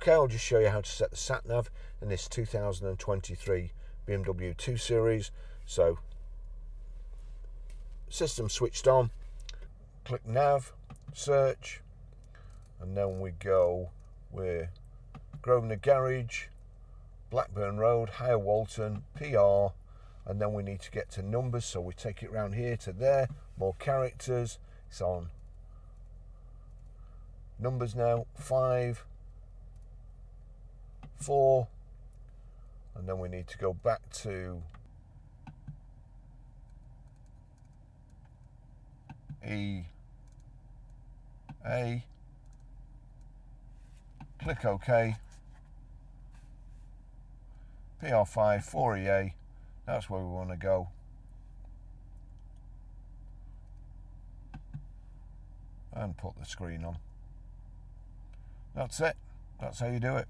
Okay, I'll just show you how to set the Sat Nav in this 2023 BMW 2 Series. So, system switched on, click Nav, search, and then we go with Grosvenor Garage, Blackburn Road, Higher Walton, PR, and then we need to get to numbers, so we take it round here to there, more characters. It's on numbers now, 5, 4, and then we need to go back to E, A, click OK, PR5, 4EA, that's where we want to go. And put the screen on. That's it. That's how you do it.